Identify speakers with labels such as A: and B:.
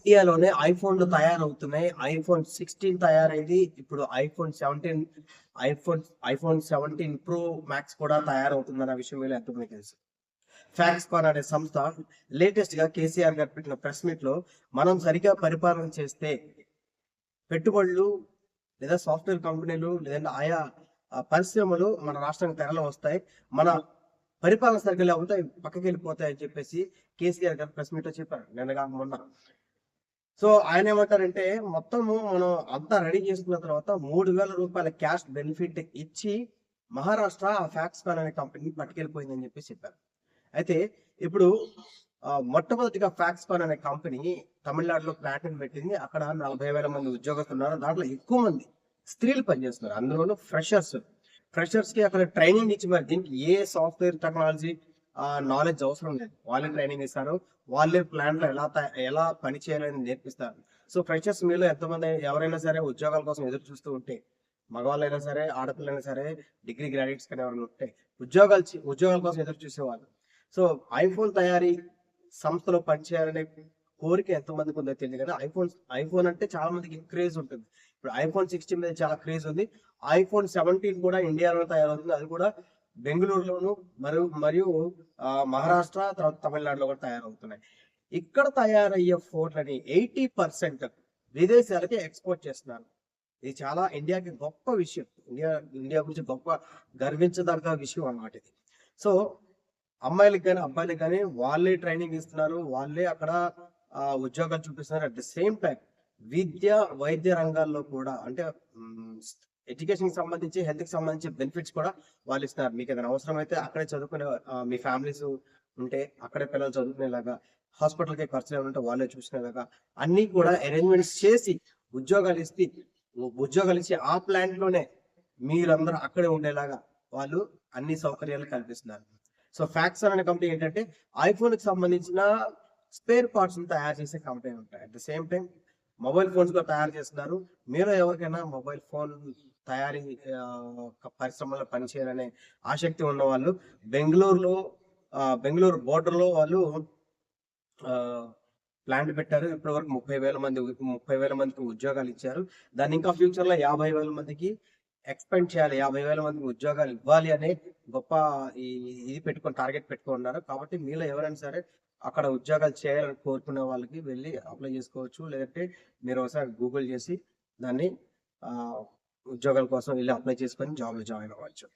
A: ఇండియాలోనే ఐఫోన్లు తయారవుతున్నాయి. ఐఫోన్ 16 తయారైంది. ఇప్పుడు ఐఫోన్ ఐఫోన్ 17 ప్రో మాక్స్ కూడా తయారవుతుందన్న విషయం మీలో ఎంతమందికి తెలుసు? ఫ్యాక్స్‌కాన్ అనే సంస్థ లేటెస్ట్‌గా కేసీఆర్ గారు పెట్టిన ప్రెస్ మీట్‌లో మనం సరిగ్గా పరిపాలన చేస్తే పెట్టుబడులు లేదా సాఫ్ట్‌వేర్ కంపెనీలు లేదంటే ఆయా పరిశ్రమలు మన రాష్ట్రానికి తరలి వస్తాయి. మన పరిపాలన సరిగ్గా లేకపోతే అవి పక్కకెళ్ళిపోతాయని చెప్పేసి కేసీఆర్ గారు ప్రెస్ మీట్‌లో చెప్పారు. నిన్న గాక మొన్న. సో ఆయనేమంటారంటే, మొత్తము మనం అంతా రెడీ చేసుకున్న తర్వాత రూ. 3000 క్యాష్ బెనిఫిట్ ఇచ్చి, మహారాష్ట్ర ఆ ఫాక్స్‌కాన్ అనే కంపెనీ పట్టుకెళ్ళిపోయిందని చెప్పేసి చెప్పారు. అయితే ఇప్పుడు మొట్టమొదటిగా ఫాక్స్‌కాన్ అనే కంపెనీ తమిళనాడులో ప్లాంట్‌ని పెట్టింది. అక్కడ 40,000 మంది ఉద్యోగస్తులున్నారు. దాంట్లో ఎక్కువ మంది స్త్రీలు పనిచేస్తున్నారు. అందులోనూ ఫ్రెషర్స్. ఫ్రెషర్స్‌కి అక్కడ ట్రైనింగ్ ఇచ్చి మరి దీనికి ఏ సాఫ్ట్‌వేర్ టెక్నాలజీ నాలెడ్జ్ అవసరం లేదు. వాళ్ళే ట్రైనింగ్ ఇస్తారు. వాళ్ళే ప్లాంట్‌లో ఎలా పని చేయాలని నేర్పిస్తారు. సో, ఫ్రెషర్స్ మీలో ఎంతమంది ఎవరైనా సరే ఉద్యోగాల కోసం ఎదురు చూస్తూ ఉంటే, మగవాళ్ళైనా సరే, ఆడపిల్లైనా సరే, డిగ్రీ గ్రాడ్యుయేట్స్ కానీ ఎవరైనా ఉంటే ఉద్యోగాల కోసం ఎదురు చూసేవాళ్ళు. సో, ఐఫోన్ తయారీ సంస్థలో పనిచేయాలనే కోరిక ఎంతమందికి ఉందో తెలీదు గానీ, ఐఫోన్ అంటే చాలా మందికి క్రేజ్ ఉంటుంది. ఇప్పుడు ఐఫోన్ 16 మీద చాలా క్రేజ్ ఉంది. ఐఫోన్ 17 కూడా ఇండియాలో తయారవుతుంది. అది కూడా బెంగుళూరులోను మరియు మహారాష్ట్ర తర్వాత తమిళనాడులో కూడా తయారవుతున్నాయి. ఇక్కడ తయారయ్యే ఫోన్లని 80% విదేశాలకి ఎక్స్‌పోర్ట్ చేస్తున్నారు. ఇది చాలా ఇండియాకి గొప్ప విషయం. ఇండియా గురించి గొప్ప గర్వించదగ్గ విషయం అన్నమాట ఇది. సో, అమ్మాయిలకి గాని, అబ్బాయిలకి గాని వాళ్ళే ట్రైనింగ్ ఇస్తున్నారు. వాళ్ళే అక్కడ ఉద్యోగాలు చూపిస్తున్నారు. అట్ ద సేమ్ టైమ్ విద్య, వైద్య రంగాల్లో కూడా అంటే హ్మ్, ఎడ్యుకేషన్‌కి సంబంధించి, హెల్త్‌కి సంబంధించి బెనిఫిట్స్ కూడా వాళ్ళిస్తున్నారు. మీకేదైనా అవసరమైతే అక్కడే చదువుకునే మీ ఫ్యామిలీస్ ఉంటే అక్కడే పిల్లలు చదువుకునేలాగా, హాస్పిటల్‌కి ఖర్చులేమైనా ఉంటే వాళ్ళే చూసుకునేలాగా అన్నీ కూడా అరేంజ్‌మెంట్స్ చేసి ఉద్యోగాలిస్తే ఉద్యోగాలిచ్చి ఆ ప్లాంట్‌లోనే మీరందరూ అక్కడే ఉండేలాగా వాళ్ళు అన్ని సౌకర్యాలు కల్పిస్తున్నారు. సో, ఫాక్స్‌కాన్ అనే కంపెనీ ఏంటంటే ఐఫోన్‌కి సంబంధించిన స్పేర్ పార్ట్స్‌ని తయారు చేసే కంపెనీ ఉంటాయి. At the same time mobile phones కూడా తయారు చేస్తున్నారు. మీలో ఎవరికైనా మొబైల్ ఫోన్ తయారీ పరిశ్రమలో పనిచేయాలనే ఆసక్తి ఉన్నవాళ్ళు బెంగుళూరులో బెంగుళూరు బోర్డర్‌లో వాళ్ళు ఆహ్, ప్లాంట్ పెట్టారు. ఇప్పటివరకు 30,000 మందికి ఉద్యోగాలిచ్చారు. దాన్ని ఇంకా ఫ్యూచర్‌లో 50,000 మందికి ఎక్స్‌పాండ్ చేయాలి. 50,000 మందికి ఉద్యోగాలు ఇవ్వాలి అనే గొప్ప ఈ ఇది పెట్టుకొని టార్గెట్ పెట్టుకున్నారు. కాబట్టి మీలో ఎవరైనా సరే అక్కడ ఉద్యోగాలు చేయాలని కోరుకునే వాళ్ళకి వెళ్లి అప్లై చేసుకోవచ్చు. లేదంటే మీరు ఒకసారి గూగుల్ చేసి దాన్ని ఆహ్, ఉద్యోగాల కోసం వెళ్లి అప్లై చేసుకొని జాబ్‌లో జాయిన్ అవ్వచ్చు.